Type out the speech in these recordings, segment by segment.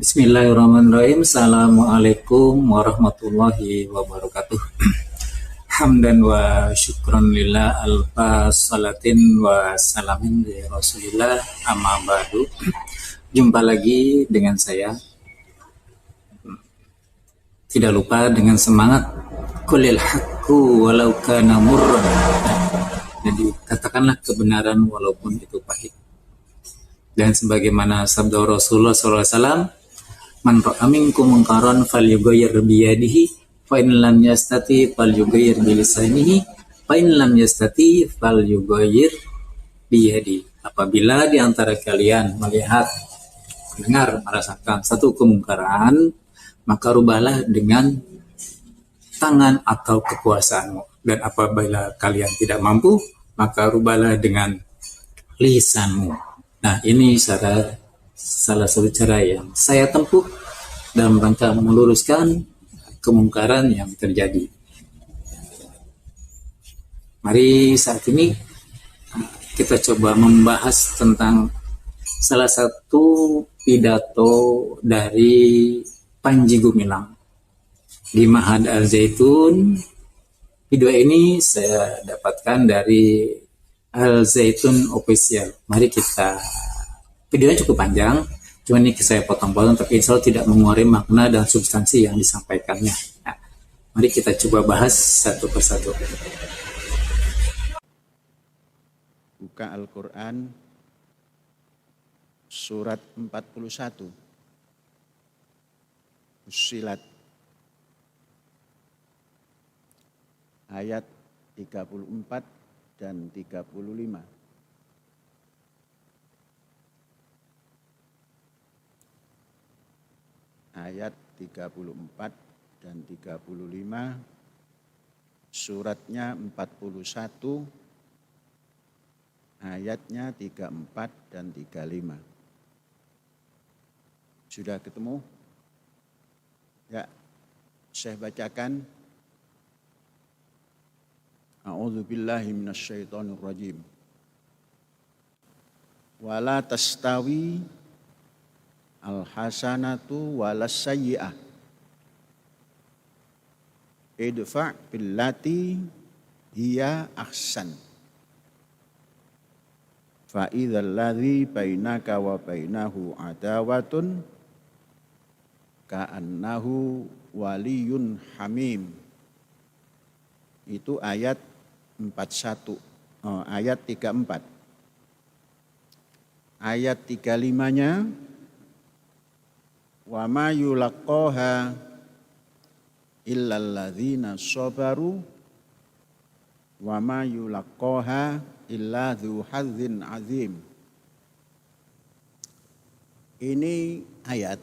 Bismillahirrahmanirrahim. Assalamualaikum warahmatullahi wabarakatuh. Hamdan wa syukran lillah alfa salatin wa salamin li rasulillah amma ba'du. Jumpa lagi dengan saya. Tidak lupa dengan semangat qulil haqqu walau kana murran. Jadi katakanlah kebenaran walaupun itu pahit. Dan sebagaimana sabda Rasulullah SAW, man ra'a minkum munkaran falyughayyir biyadihi fa in lam yastati falyughayyir bilisanihi fa in lam yastati falyughayyir biyadi. Apabila di antara kalian melihat, mendengar, merasakan satu kemungkaran, maka rubahlah dengan tangan atau kekuasaanmu. Dan apabila kalian tidak mampu, maka rubahlah dengan lisanmu. Nah, ini salah satu cara yang saya tempuh dalam rangka meluruskan kemungkaran yang terjadi. Mari saat ini kita coba membahas tentang salah satu pidato dari Panji Gumilang di Ma'had Al-Zaitun. Video ini saya dapatkan dari Al-Zaitun Official. Mari kita, videonya cukup panjang, cuma ini saya potong-potong, tapi insya Allah tidak mengurangi makna dan substansi yang disampaikannya. Nah, mari kita coba bahas satu persatu. Buka Al-Quran surat 41 Fussilat ayat 34 dan 35. Ayat 34 dan 35, suratnya 41, ayatnya 34 dan 35. Sudah ketemu? Ya, saya bacakan. A'udzubillahi minasyaitonirrajim. Wala tastawi al-hasanatu walas sayyi'ah. Idfa' billati hiya ahsan. Fa idzal ladzi bainaka wa bainahu adawatun ka'annahu waliyun hamim. Itu ayat 41, ayat 34. Ayat 35-nya, wa ma yulaqqaha illal ladzina sabaru wa ma yulaqqaha illa dzu hazzin azim. Ini ayat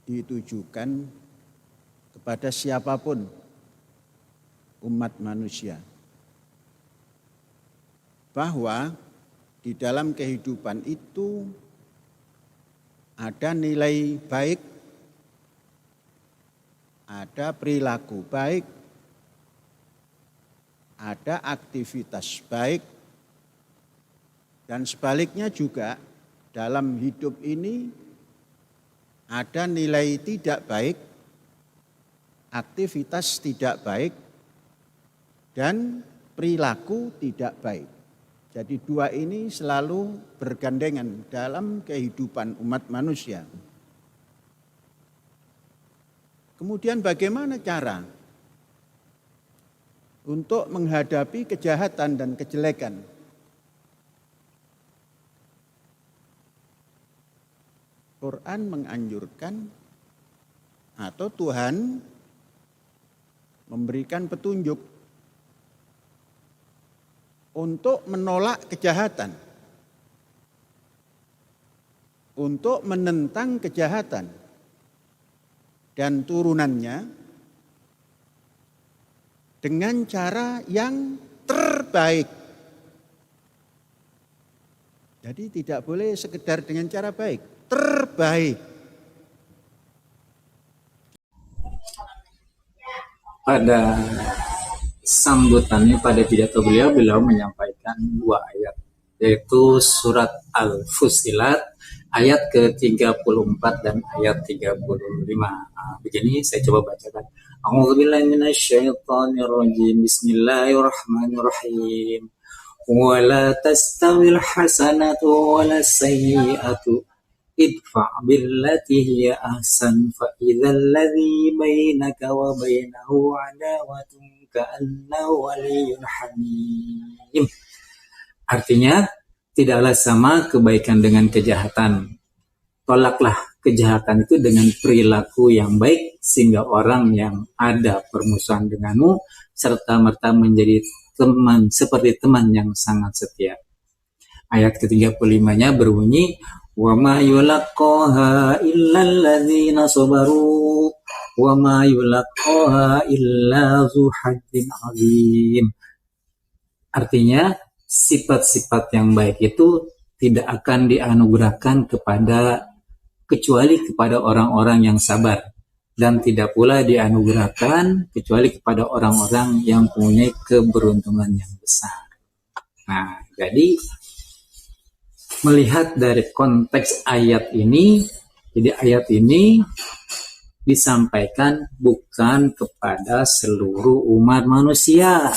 ditujukan kepada siapapun umat manusia, bahwa di dalam kehidupan itu ada nilai baik, ada perilaku baik, ada aktivitas baik, dan sebaliknya juga dalam hidup ini ada nilai tidak baik, aktivitas tidak baik, dan perilaku tidak baik. Jadi dua ini selalu bergandengan dalam kehidupan umat manusia. Kemudian bagaimana cara untuk menghadapi kejahatan dan kejelekan? Quran menganjurkan, atau Tuhan memberikan petunjuk untuk menolak kejahatan, untuk menentang kejahatan dan turunannya dengan cara yang terbaik. Jadi tidak boleh sekedar dengan cara baik, terbaik. Pada sambutannya pada pidato beliau menyampaikan dua ayat. yaitu surat Al-Fussilat ayat ke-34 dan ayat 35. Begini saya coba bacakan. A'udzubillahi minasyaitonirrajim. Bismillahirrahmanirrahim. Wala tastawil hasanatu wala sayyi'atu idfa' billati hiya ahsan fa idzal ladzi bainaka wa bainahu adawatun ka'annahu waliyyun hamim. Artinya, tidaklah sama kebaikan dengan kejahatan. Tolaklah kejahatan itu dengan perilaku yang baik, sehingga orang yang ada permusuhan denganmu, serta-merta menjadi teman, seperti teman yang sangat setia. Ayat ke-35-nya berbunyi, وَمَا يُلَقَّاهَا إِلَّا الَّذِينَ صَبَرُوا وَمَا يُلَقَّاهَا إِلَّا ذُو حَظٍّ عَظِيمٍ. Artinya, sifat-sifat yang baik itu tidak akan dianugerahkan kecuali kepada orang-orang yang sabar, dan tidak pula dianugerahkan kecuali kepada orang-orang yang mempunyai keberuntungan yang besar. Nah, jadi melihat dari konteks ayat ini, jadi ayat ini disampaikan bukan kepada seluruh umat manusia.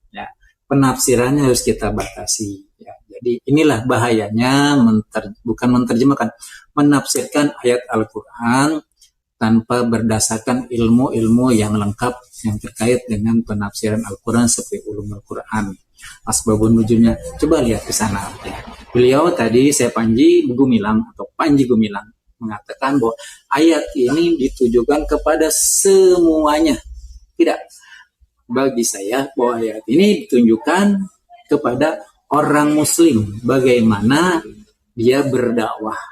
Ya, penafsirannya harus kita batasi. Ya, jadi inilah bahayanya bukan menerjemahkan, menafsirkan ayat Al-Quran tanpa berdasarkan ilmu-ilmu yang lengkap yang terkait dengan penafsiran Al-Quran seperti ulumul Quran, asbabun nuzulnya. Coba lihat ke sana. Ya. Beliau tadi, saya Panji Gumilang atau Panji Gumilang, mengatakan bahwa ayat ini ditujukan kepada semuanya. Tidak. Bagi saya, bahwa ayat ini ditunjukkan kepada orang muslim, bagaimana dia berdakwah,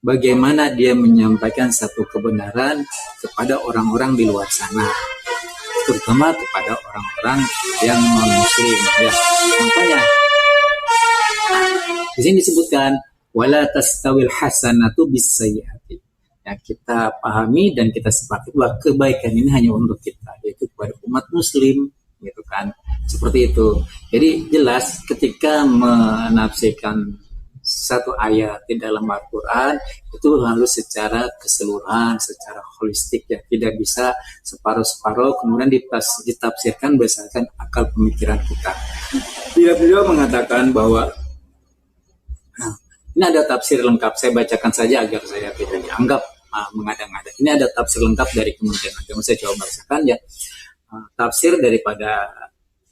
bagaimana dia menyampaikan satu kebenaran kepada orang-orang di luar sana, terutama kepada orang-orang yang non-muslim. Ya. Makanya di sini disebutkan wala tastawil hasanatu bis-sayyi'ati. Ya, kita pahami dan kita sepakati bahwa kebaikan ini hanya untuk kita, yaitu kepada umat muslim, gitu kan. Seperti itu. Jadi jelas ketika menafsirkan satu ayat di dalam Al-Quran itu harus secara keseluruhan, secara holistik, ya, tidak bisa separuh-separuh kemudian ditafsirkan berdasarkan akal pemikiran kita. Beliau mengatakan bahwa ini ada tafsir lengkap, saya bacakan saja agar saya tidak dianggap mengada-ngada. Ini ada tafsir lengkap dari Kementerian Agama, saya coba bacakan ya. Tafsir daripada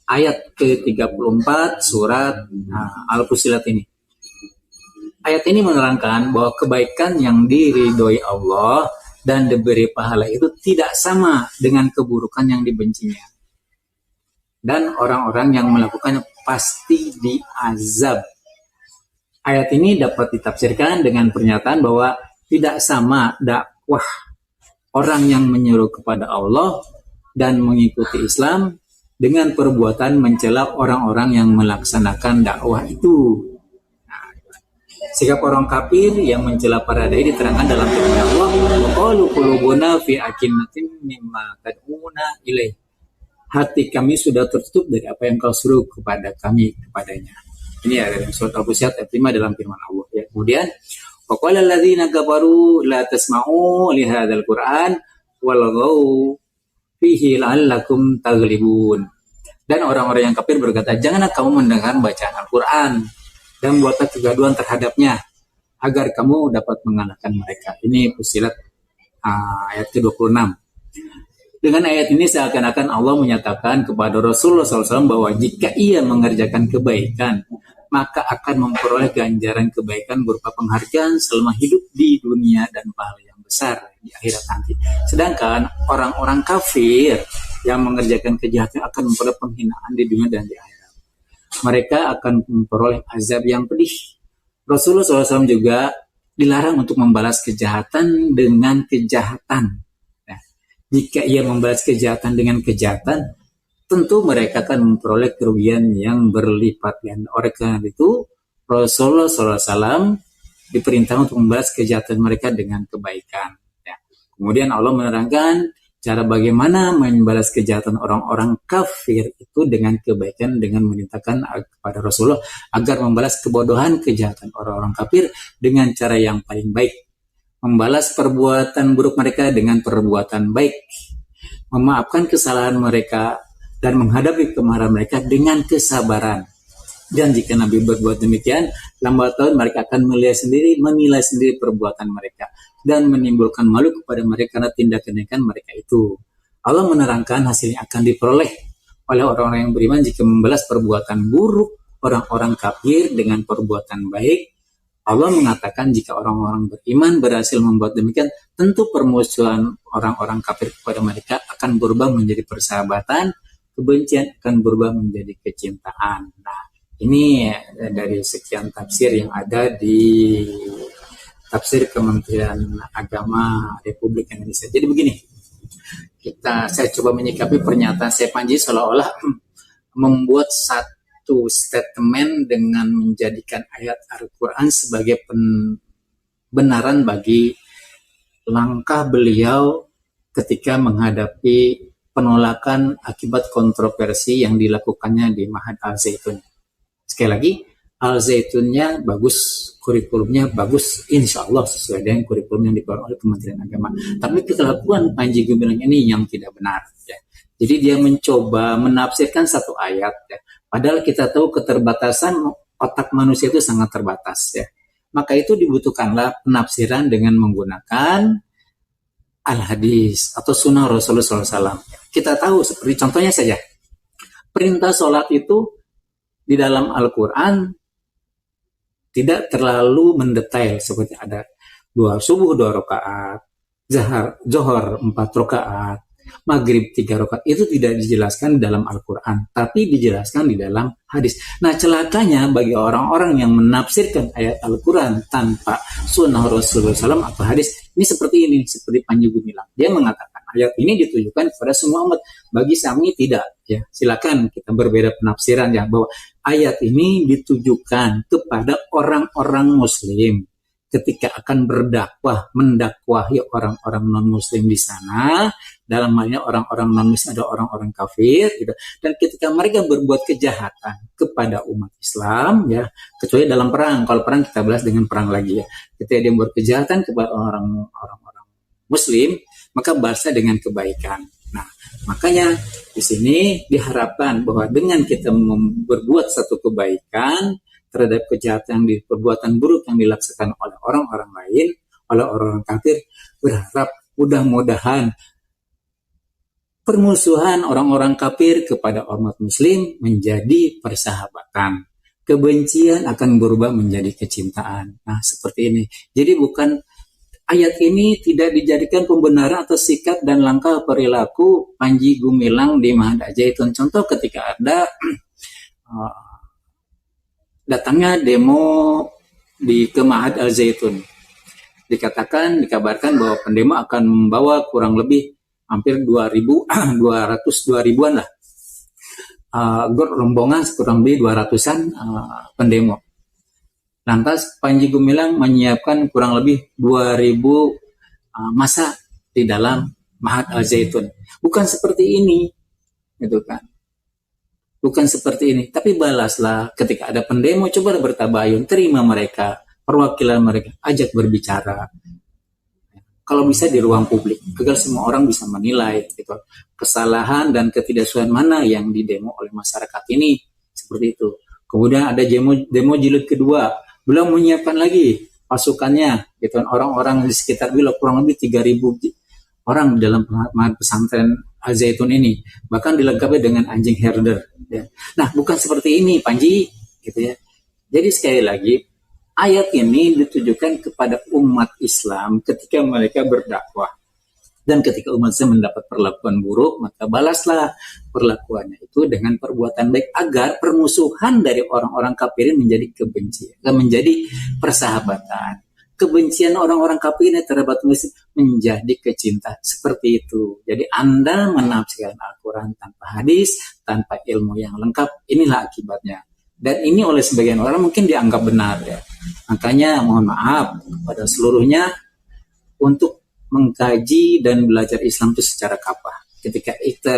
ayat ke-34 surat Al-Fussilat ini. Ayat ini menerangkan bahwa kebaikan yang diridhoi Allah dan diberi pahala itu tidak sama dengan keburukan yang dibencinya. Dan orang-orang yang melakukannya pasti diazab. Ayat ini dapat ditafsirkan dengan pernyataan bahwa tidak sama dakwah orang yang menyuruh kepada Allah dan mengikuti Islam dengan perbuatan mencela orang-orang yang melaksanakan dakwah itu. Sikap orang kafir yang mencela para dai diterangkan dalam firman Allah, "Qalu qulubuna fi akinnatin mimma tad'una ilaih." Hati kami sudah tertutup dari apa yang kau suruh kepada kami kepadanya. Ini ada dalam surat Al-Fussilat ayat 5 dalam firman Allah. Ya. Kemudian, wa qala alladziina kafaru la tasma'u li hadzal Qur'an walghaw fihi la'allakum taghlibun. Dan orang-orang yang kafir berkata, janganlah kamu mendengar bacaan Al-Quran dan buatlah kegaduhan terhadapnya agar kamu dapat mengalahkan mereka. Ini Fussilat ayat ke-26. Dengan ayat ini seakan-akan Allah menyatakan kepada Rasulullah SAW bahwa jika ia mengerjakan kebaikan, maka akan memperoleh ganjaran kebaikan berupa penghargaan selama hidup di dunia dan pahala yang besar di akhirat nanti. Sedangkan orang-orang kafir yang mengerjakan kejahatan akan memperoleh penghinaan di dunia dan di akhirat. Mereka akan memperoleh azab yang pedih. Rasulullah SAW juga dilarang untuk membalas kejahatan dengan kejahatan. Nah, jika ia membalas kejahatan dengan kejahatan, tentu mereka akan memperoleh kerugian yang berlipat ganda. Oleh karena itu, Rasulullah SAW diperintah untuk membalas kejahatan mereka dengan kebaikan. Ya. Kemudian Allah menerangkan, Cara bagaimana membalas kejahatan orang-orang kafir itu dengan kebaikan, dengan memerintahkan kepada Rasulullah agar membalas kebodohan kejahatan orang-orang kafir dengan cara yang paling baik. Membalas perbuatan buruk mereka dengan perbuatan baik. Memaafkan kesalahan mereka dan menghadapi kemarahan mereka dengan kesabaran. Dan jika Nabi berbuat demikian, lambat laun mereka akan menilai sendiri perbuatan mereka dan menimbulkan malu kepada mereka karena tindakan mereka itu. Allah menerangkan hasilnya akan diperoleh oleh orang-orang yang beriman jika membalas perbuatan buruk orang-orang kafir dengan perbuatan baik. Allah mengatakan jika orang-orang beriman berhasil membuat demikian, tentu permusuhan orang-orang kafir kepada mereka akan berubah menjadi persahabatan, kebencian akan berubah menjadi kecintaan. Nah, ini dari sekian tafsir yang ada di tafsir Kementerian Agama Republik Indonesia. Jadi begini, saya coba menyikapi pernyataan saya Panji seolah-olah membuat satu statement dengan menjadikan ayat Al-Quran sebagai pembenaran bagi langkah beliau ketika menghadapi penolakan akibat kontroversi yang dilakukannya di Ma'had Al-Zaitun. Sekali lagi, Al-Zaitunnya bagus, kurikulumnya bagus, insya Allah sesuai dengan kurikulum yang dikeluarkan oleh Kementerian Agama. Tapi kelakuan Panji Gumilang ini yang tidak benar. Ya. Jadi dia mencoba menafsirkan satu ayat. Ya. Padahal kita tahu keterbatasan otak manusia itu sangat terbatas. Ya. Maka itu dibutuhkanlah penafsiran dengan menggunakan al-hadis atau sunnah Rasulullah SAW. Kita tahu seperti contohnya saja. Perintah sholat itu di dalam Al-Quran tidak terlalu mendetail seperti ada subuh 2 rakaat, zuhur 4 rakaat, maghrib 3 rakaat. Itu tidak dijelaskan di dalam Al-Quran, tapi dijelaskan di dalam hadis. Nah, celakanya bagi orang-orang yang menafsirkan ayat Al-Quran tanpa sunnah Rasulullah SAW atau hadis, ini seperti Panji Gumilang. Dia mengatakan ayat ini ditujukan kepada semua umat. Bagi kami tidak. Ya, silakan kita berbeda penafsiran ya, bahwa ayat ini ditujukan kepada orang-orang Muslim ketika akan mendakwahi orang-orang non-Muslim di sana. Dalam halnya orang-orang non-Muslim ada orang-orang kafir, gitu. Dan ketika mereka berbuat kejahatan kepada umat Islam, ya, kecuali dalam perang. Kalau perang kita balas dengan perang lagi ya. Ketika dia berbuat kejahatan kepada orang-orang Muslim, maka balasnya dengan kebaikan. Nah, makanya di sini diharapkan bahwa dengan kita berbuat satu kebaikan terhadap kejahatan perbuatan buruk yang dilaksanakan oleh orang-orang lain, oleh orang-orang kafir, berharap mudah-mudahan permusuhan orang-orang kafir kepada umat muslim menjadi persahabatan. Kebencian akan berubah menjadi kecintaan. Nah, seperti ini. Jadi ayat ini tidak dijadikan pembenaran atau sikap dan langkah perilaku Panji Gumilang di Ma'had Al-Zaitun. Contoh ketika ada datangnya demo ke Ma'had Al-Zaitun. Dikabarkan bahwa pendemo akan membawa kurang lebih hampir 200-200-an lah. Rombongan kurang lebih 200-an pendemo. Lantas Panji Gumilang menyiapkan kurang lebih 2.000 massa di dalam Ma'had Al-Zaitun. Bukan seperti ini, gitu kan? Bukan seperti ini. Tapi balaslah ketika ada pendemo, coba bertabayun, terima mereka, perwakilan mereka, ajak berbicara. Kalau bisa di ruang publik, agar semua orang bisa menilai gitu, kesalahan dan ketidaksesuaian mana yang didemo oleh masyarakat ini, seperti itu. Kemudian ada demo jilid kedua, belum menyiapkan lagi pasukannya, gitu. Orang-orang di sekitar beliau kurang lebih 3.000 orang dalam pesantren Al-Zaitun ini, bahkan dilengkapi dengan anjing herder. Ya. Nah, bukan seperti ini, Panji, gitu ya. Jadi sekali lagi, ayat ini ditujukan kepada umat Islam ketika mereka berdakwah. Dan ketika umat Islam mendapat perlakuan buruk, maka balaslah perlakuannya itu dengan perbuatan baik agar permusuhan dari orang-orang kafirin menjadi kebencian, menjadi persahabatan. Kebencian orang-orang kafir ini terhadap Muslim menjadi kecintaan. Seperti itu. Jadi Anda menafsirkan Al-Quran tanpa hadis, tanpa ilmu yang lengkap, inilah akibatnya. Dan ini oleh sebagian orang mungkin dianggap benar ya. Makanya mohon maaf kepada seluruhnya untuk mengkaji dan belajar Islam itu secara kapah. Ketika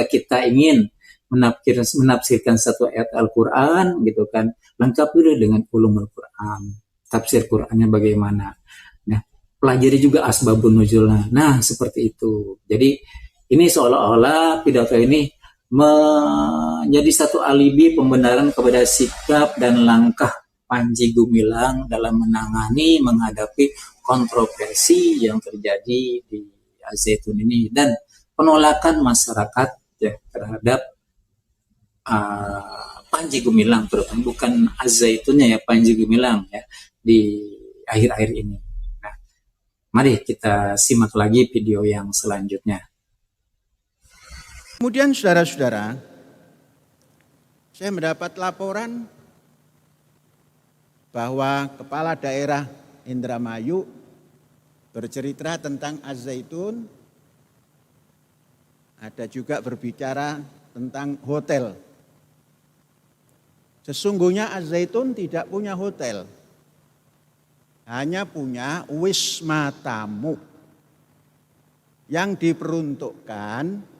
kita ingin menafsirkan satu ayat Al-Quran gitu kan, lengkap dulu dengan ulumul Quran, tafsir Qurannya bagaimana. Nah, pelajari juga asbabun nuzulnya. Nah, seperti itu. Jadi ini seolah-olah pidato ini menjadi satu alibi pembenaran kepada sikap dan langkah Panji Gumilang dalam menghadapi kontroversi yang terjadi di Az-Zaitun ini dan penolakan masyarakat ya, terhadap Panji Gumilang, terutama bukan Az-Zaitunnya ya, Panji Gumilang ya di akhir-akhir ini. Nah, mari kita simak lagi video yang selanjutnya. Kemudian saudara-saudara, saya mendapat laporan bahwa Kepala Daerah Indramayu bercerita tentang Az-Zaitun, ada juga berbicara tentang hotel. Sesungguhnya Az-Zaitun tidak punya hotel, hanya punya wisma tamu yang diperuntukkan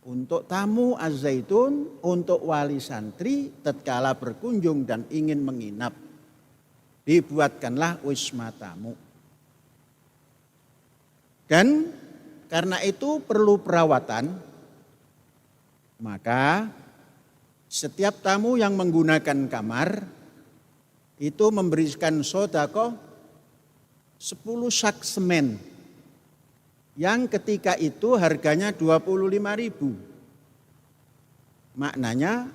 untuk tamu Az-Zaitun, untuk wali santri tatkala berkunjung dan ingin menginap. Dibuatkanlah wisma tamu. Dan karena itu perlu perawatan, maka setiap tamu yang menggunakan kamar itu memberikan sedekah 10 sak semen yang ketika itu harganya 25.000. Maknanya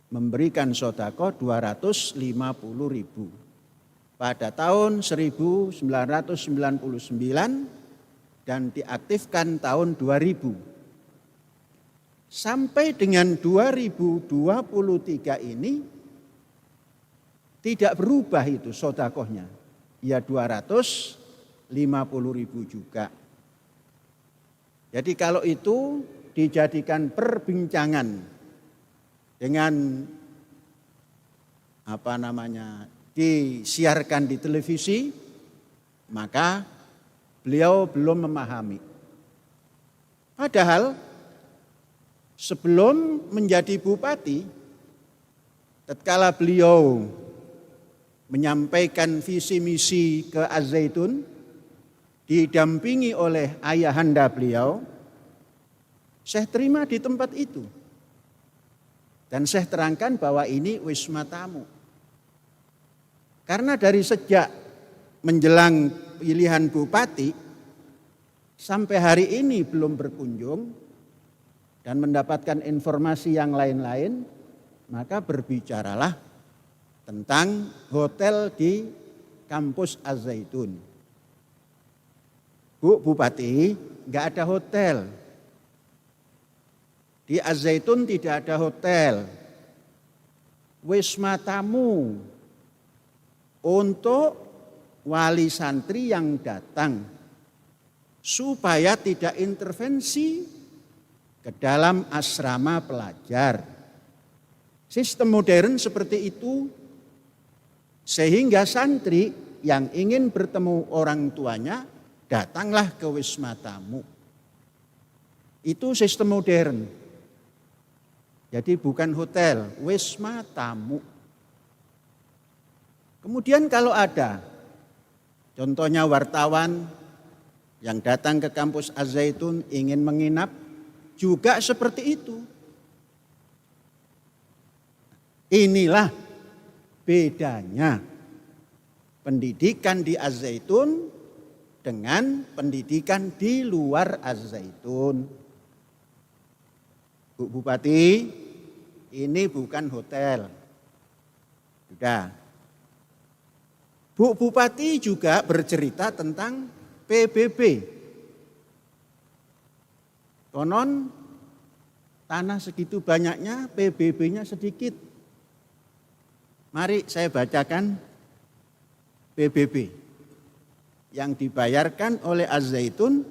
memberikan sedekah 250.000 pada tahun 1999 dan diaktifkan tahun 2000. Sampai dengan 2023 ini tidak berubah itu sedekahnya. Ya 250.000 juga. Jadi kalau itu dijadikan perbincangan dengan disiarkan di televisi, maka beliau belum memahami. Padahal sebelum menjadi bupati, tatkala beliau menyampaikan visi misi ke Az-Zaitun, didampingi oleh ayahanda beliau, saya terima di tempat itu. Dan saya terangkan bahwa ini wisma tamu. Karena dari sejak menjelang pilihan bupati, sampai hari ini belum berkunjung, dan mendapatkan informasi yang lain-lain, maka berbicaralah tentang hotel di kampus Az-Zaitun. Bu Bupati, enggak ada hotel. Di Az-Zaitun tidak ada hotel. Wisma tamu untuk wali santri yang datang supaya tidak intervensi ke dalam asrama pelajar. Sistem modern seperti itu, sehingga santri yang ingin bertemu orang tuanya datanglah ke wisma tamu. Itu sistem modern. Jadi bukan hotel, wisma tamu. Kemudian kalau ada, contohnya wartawan yang datang ke kampus Az-Zaitun ingin menginap, juga seperti itu. Inilah bedanya pendidikan di Az-Zaitun dengan pendidikan di luar Az-Zaitun. Bu Bupati, ini bukan hotel. Sudah. Bu Bupati juga bercerita tentang PBB. Konon tanah segitu banyaknya, PBB-nya sedikit. Mari saya bacakan PBB yang dibayarkan oleh Az-Zaitun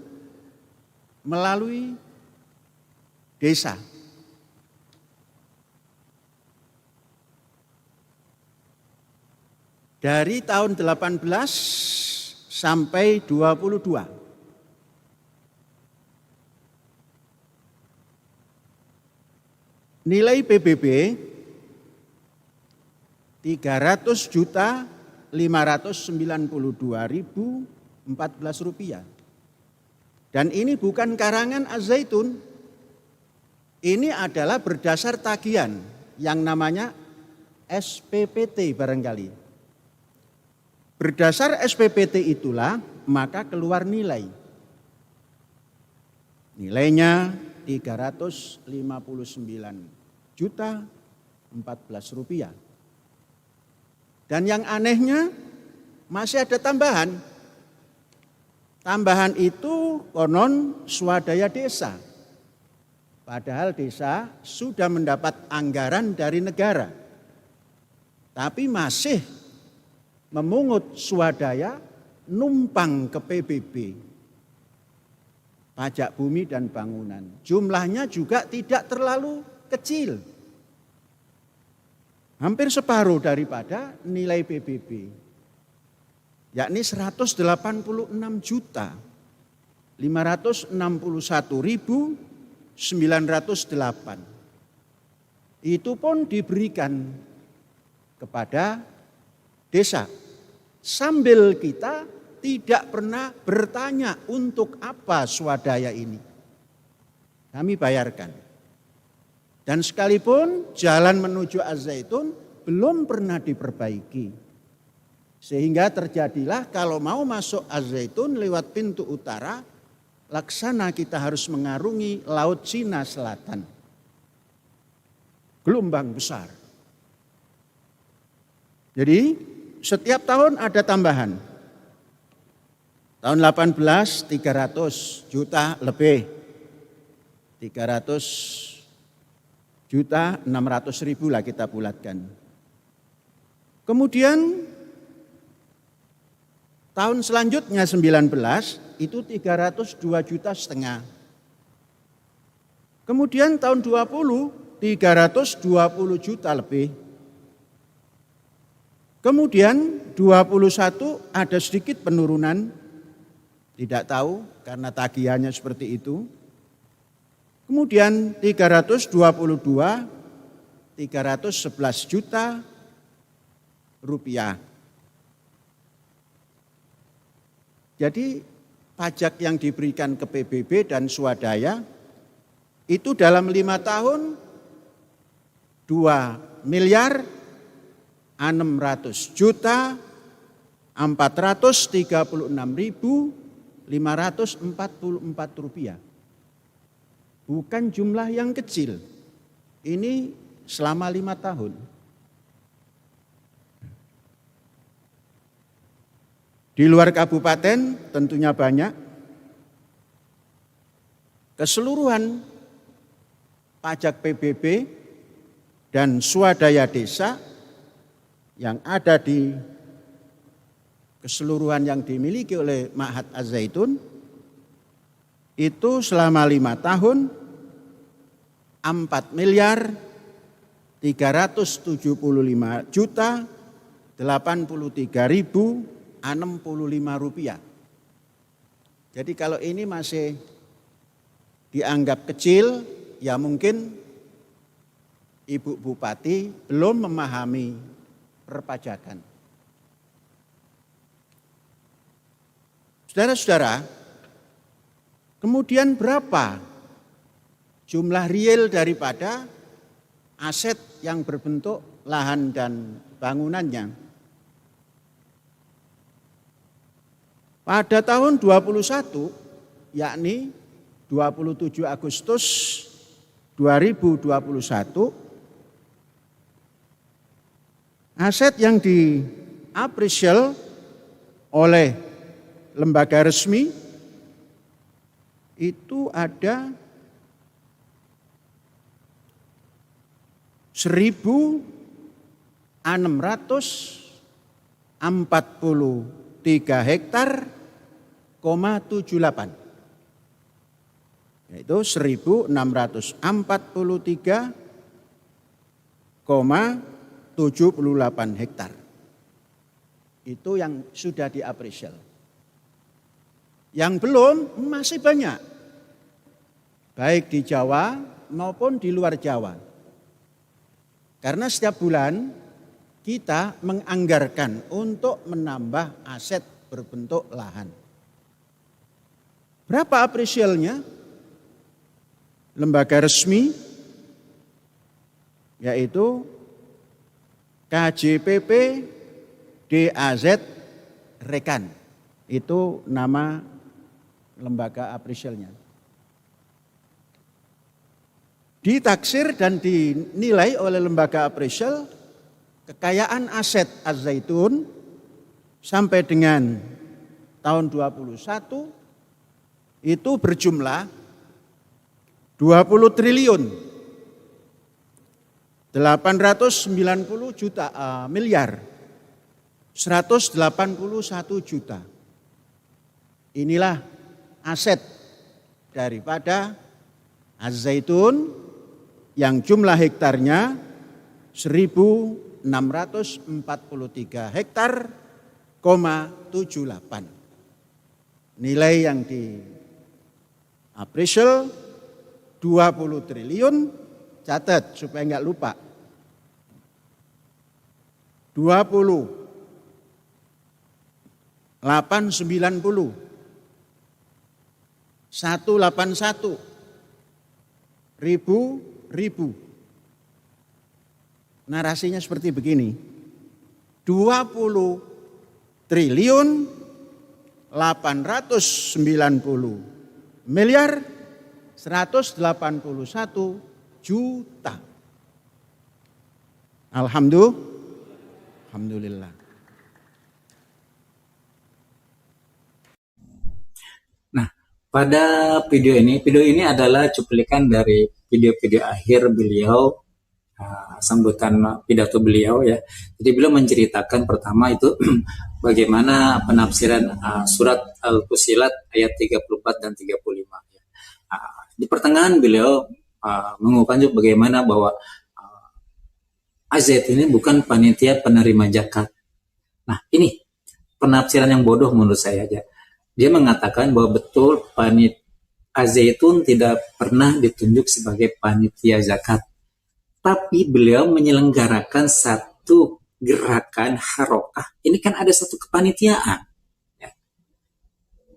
melalui desa. Dari tahun 18 sampai 22. nilai PBB 300.592.014 rupiah. Dan ini bukan karangan Az-Zaitun, ini adalah berdasar tagihan yang namanya SPPT barangkali. Berdasar SPPT itulah maka keluar nilai. Nilainya 359.014 rupiah. Dan yang anehnya masih ada tambahan. Tambahan itu konon swadaya desa. Padahal desa sudah mendapat anggaran dari negara. Tapi masih memungut swadaya numpang ke PBB. Pajak bumi dan bangunan. Jumlahnya juga tidak terlalu kecil. Hampir separuh daripada nilai PBB. Yakni 186.561.908. Itu pun diberikan kepada desa. Sambil kita tidak pernah bertanya untuk apa swadaya ini. Kami bayarkan. Dan sekalipun jalan menuju Az-Zaitun belum pernah diperbaiki. Sehingga terjadilah kalau mau masuk Az-Zaitun lewat pintu utara, laksana kita harus mengarungi Laut Cina Selatan. Gelombang besar. Jadi setiap tahun ada tambahan. Tahun 18 300 juta lebih. 300.600.000 lah kita bulatkan. Kemudian tahun selanjutnya 19 itu 302,5 juta. Kemudian tahun 20 320 juta lebih. Kemudian 21 ada sedikit penurunan. Tidak tahu karena tagihannya seperti itu. Kemudian 322, 311 juta rupiah. Jadi pajak yang diberikan ke PBB dan swadaya itu dalam 5 tahun 2.600.436.544 rupiah. Bukan jumlah yang kecil. Ini selama 5 tahun. Di luar kabupaten tentunya banyak. Keseluruhan pajak PBB dan swadaya desa yang ada di keseluruhan yang dimiliki oleh Ma'had Az-Zaitun itu selama 5 tahun 4.375.083.065 rupiah. Jadi kalau ini masih dianggap kecil, ya mungkin Ibu Bupati belum memahami perpajakan. Saudara-saudara, kemudian berapa jumlah real daripada aset yang berbentuk lahan dan bangunannya? Pada tahun 21, yakni 27 Agustus 2021, aset yang diapresial oleh lembaga resmi itu ada 1.643 hektar, 78. Yaitu 1.643,78 hektar. Itu yang sudah diapresial. Yang belum masih banyak. Baik di Jawa maupun di luar Jawa. Karena setiap bulan kita menganggarkan untuk menambah aset berbentuk lahan. Berapa apresialnya? Lembaga resmi yaitu KJPP DAZ Rekan. Itu nama lembaga apresialnya. Ditaksir dan dinilai oleh lembaga apresial kekayaan aset Az-Zaitun sampai dengan tahun 2021 itu berjumlah 20 triliun 890 juta miliar 181 juta. Inilah aset daripada Az-Zaitun yang jumlah hektarnya 1.643 hektar, 78. Nilai yang di appraisal 20 triliun, catat supaya enggak lupa. 20 890 181 ribu. Narasinya seperti begini. 20 triliun 890 miliar 181 juta. Alhamdulillah. Nah, pada video ini adalah cuplikan dari video-video akhir beliau, sambutan pidato beliau ya. Jadi beliau menceritakan pertama itu bagaimana penafsiran surat Al-Fussilat ayat 34 dan 35 ya. Di pertengahan beliau mengungkapkan juga bagaimana bahwa Az-Zaitun ini bukan panitia penerima zakat. Nah, ini penafsiran yang bodoh menurut saya aja. Dia mengatakan bahwa betul Az-Zaitun tidak pernah ditunjuk sebagai panitia zakat. Tapi beliau menyelenggarakan satu gerakan harokah. Ini kan ada satu kepanitiaan. Ya.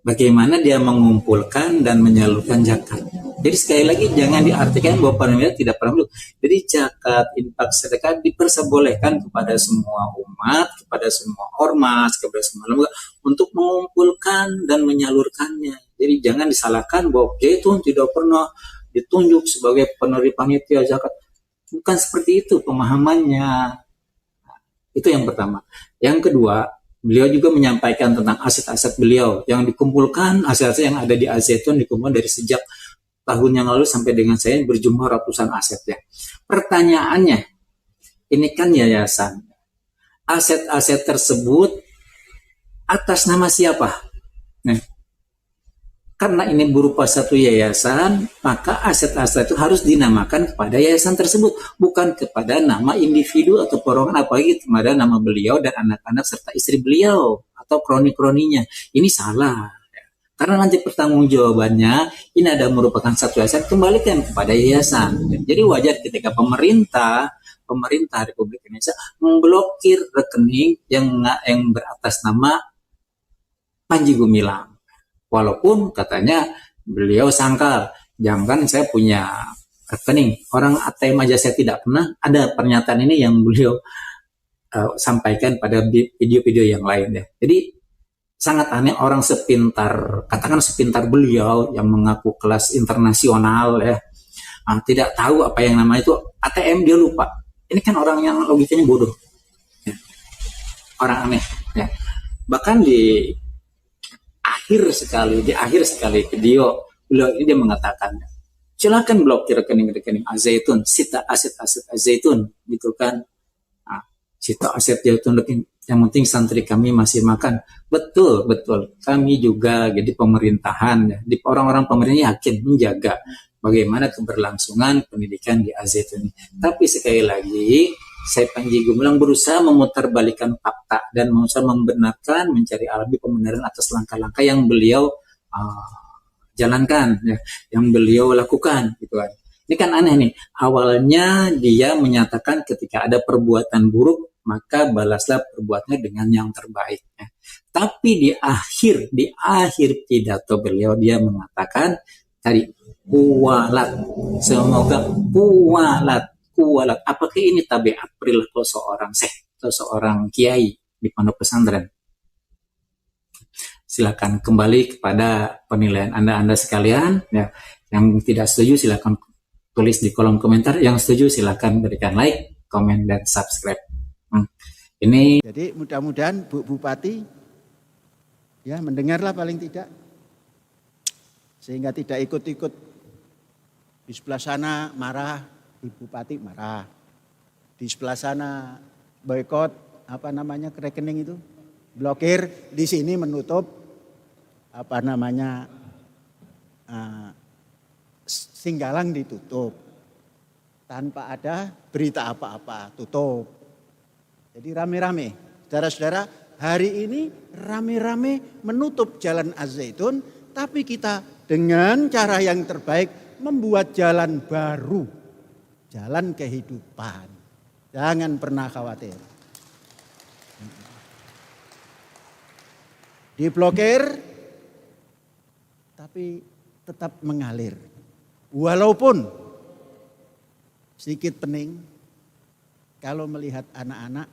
Bagaimana dia mengumpulkan dan menyalurkan zakat. Jadi sekali lagi jangan diartikan bahwa panitia tidak pernah. Jadi zakat, infak, sedekah diperbolehkan kepada semua umat, kepada semua ormas, kepada semua lembaga untuk mengumpulkan dan menyalurkannya. Jadi jangan disalahkan bahwa Zaitun tidak pernah ditunjuk sebagai penerima panitia zakat. Bukan seperti itu pemahamannya. Itu yang pertama. Yang kedua, beliau juga menyampaikan tentang aset-aset beliau yang dikumpulkan, aset-aset yang ada di Az-Zaitun dikumpulkan dari sejak tahun yang lalu sampai dengan saya berjumlah ratusan aset ya. Pertanyaannya, ini kan yayasan. Aset-aset tersebut atas nama siapa? Nah, karena ini berupa satu yayasan, maka aset-aset itu harus dinamakan kepada yayasan tersebut, bukan kepada nama individu atau perorangan, apalagi kepada nama beliau dan anak-anak serta istri beliau atau kroni-kroninya. Ini salah. Karena nanti pertanggungjawabannya ini ada merupakan satu yayasan, kembalikan kepada yayasan. Jadi wajar ketika pemerintah Republik Indonesia memblokir rekening yang beratas nama Panji Gumilang. Walaupun katanya beliau sangkal, jangan saya punya rekening. Orang ATM aja saya tidak pernah. Ada pernyataan ini yang beliau sampaikan pada video-video yang lain ya. Jadi sangat aneh orang katakan sepintar beliau yang mengaku kelas internasional ya, tidak tahu apa yang namanya itu ATM, dia lupa. Ini kan orang yang logikanya bodoh. Ya. Orang aneh ya. Bahkan di akhir sekali video beliau ini dia mengatakan, silakan blokir rekening-rekening Az-Zaitun, sita aset-aset Az-Zaitun, gitu kan. Sita aset Zaitun, yang penting santri kami masih makan. Betul. Kami juga jadi pemerintahan ya. Di orang-orang pemerintah yakin menjaga bagaimana keberlangsungan pendidikan di Az-Zaitun. Tapi sekali lagi saya Panji Gumilang berusaha memutarbalikkan fakta dan berusaha membenarkan, mencari alibi pembenaran atas langkah-langkah yang beliau jalankan, ya, yang beliau lakukan, gitu kan. Ini kan aneh nih. Awalnya dia menyatakan ketika ada perbuatan buruk, maka balaslah perbuatannya dengan yang terbaik. Tapi di akhir pidato beliau dia mengatakan tadi kuwalat, semoga kuwalat. Apakah ini tabiat perilaku seorang syekh atau seorang kiai di pondok pesantren? Silakan kembali kepada penilaian Anda sekalian. Ya, yang tidak setuju silakan tulis di kolom komentar. Yang setuju silakan berikan like, komen, dan subscribe. Ini. Jadi mudah-mudahan Bu Bupati ya mendengarlah paling tidak, sehingga tidak ikut-ikut di sebelah sana marah, Ibu Bupati marah, di sebelah sana boykot rekening itu, blokir, di sini menutup Singgalang ditutup tanpa ada berita apa-apa, tutup. Jadi rame-rame, saudara-saudara, hari ini rame-rame menutup jalan Az-Zaitun, tapi kita dengan cara yang terbaik membuat jalan baru, jalan kehidupan. Jangan pernah khawatir. Diblokir, tapi tetap mengalir. Walaupun sedikit pening kalau melihat anak-anak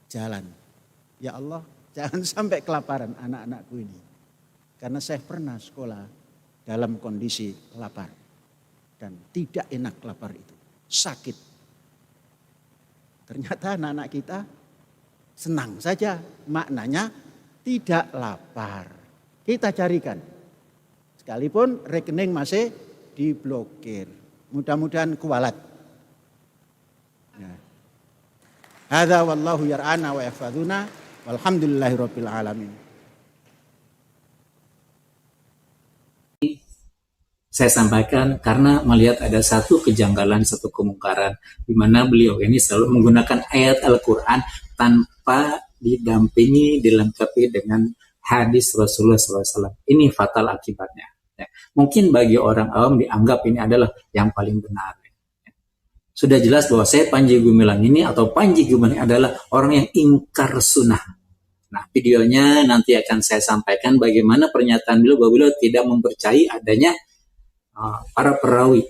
jalan. Ya Allah, jangan sampai kelaparan anak-anakku ini. Karena saya pernah sekolah dalam kondisi lapar. Dan tidak enak lapar itu. Sakit. Ternyata anak-anak kita senang saja. Maknanya tidak lapar. Kita carikan. Sekalipun rekening masih diblokir. Mudah-mudahan kuwalat. Hadza wallahu yar'ana wa yahfazuna walhamdulillahirabbil alamin. Saya sampaikan karena melihat ada satu kejanggalan, satu kemungkaran di mana beliau ini selalu menggunakan ayat Al-Qur'an tanpa didampingi, dilengkapi dengan hadis Rasulullah SAW. Ini fatal akibatnya. Mungkin bagi orang awam dianggap ini adalah yang paling benar. Sudah jelas bahwa saya Panji Gumilang ini atau Panji Gumilang adalah orang yang ingkar sunnah. Nah, videonya nanti akan saya sampaikan bagaimana pernyataan beliau bahwa beliau tidak mempercayai adanya para perawi.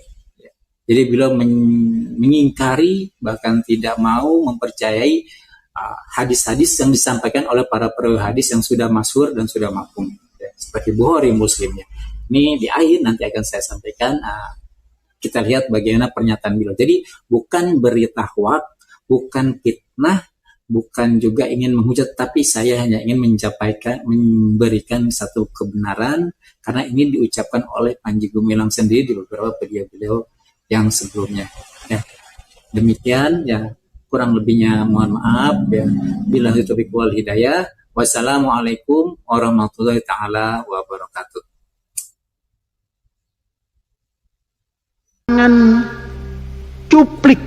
Jadi beliau mengingkari, bahkan tidak mau mempercayai hadis-hadis yang disampaikan oleh para perawi hadis yang sudah masyhur dan sudah mafhum. Seperti Bukhari, Muslimnya. Ini di akhir nanti akan saya sampaikan. Kita lihat bagaimana pernyataan beliau. Jadi bukan berita hoak, bukan fitnah, bukan juga ingin menghujat, tapi saya hanya ingin memberikan satu kebenaran karena ini diucapkan oleh Panji Gumilang sendiri di beberapa video beliau yang sebelumnya. Ya. Demikian ya, kurang lebihnya mohon maaf ya. Billahi taufiq wal hidayah. Wassalamualaikum warahmatullahi taala wabarakatuh. Jangan cuplik.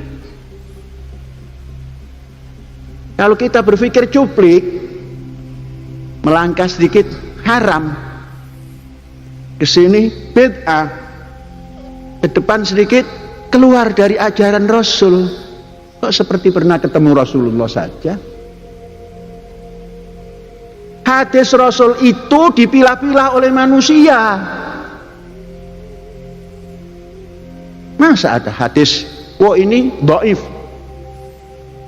Kalau kita berpikir cuplik, melangkah sedikit haram, ke sini bid'ah, ke depan sedikit keluar dari ajaran Rasul. Kok seperti pernah ketemu Rasulullah saja? Hadis Rasul itu dipilah-pilah oleh manusia. Masa ada hadis, wah ini dhaif.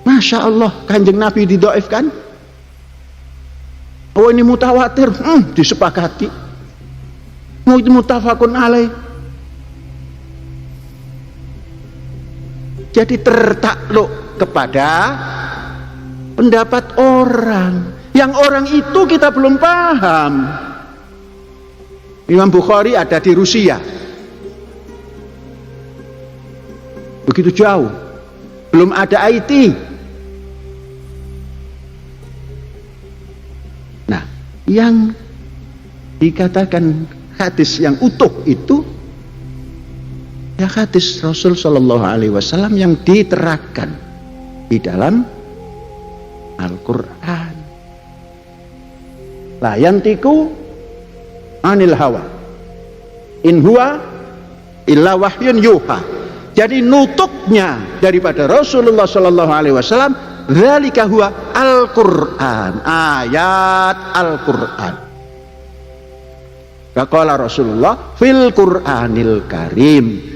Masya Allah, Kanjeng Nabi didhaifkan. Oh ini mutawatir, disepakati. Mau itu mutafakun alaih. Jadi tertakluk kepada pendapat orang. Yang orang itu kita belum paham. Imam Bukhari ada di Rusia. Begitu jauh, belum ada IT. Nah, yang dikatakan hadis yang utuh itu ya hadis Rasul Shallallahu Alaihi Wasallam yang diterangkan di dalam Al-Quran. La yantiku anil hawa in huwa illa wahyun yuha. Jadi nutuknya daripada Rasulullah sallallahu alaihi wasallam dzalika huwa Al-Qur'an, ayat Al-Qur'an. Faqala Rasulullah fil Qur'anil Karim,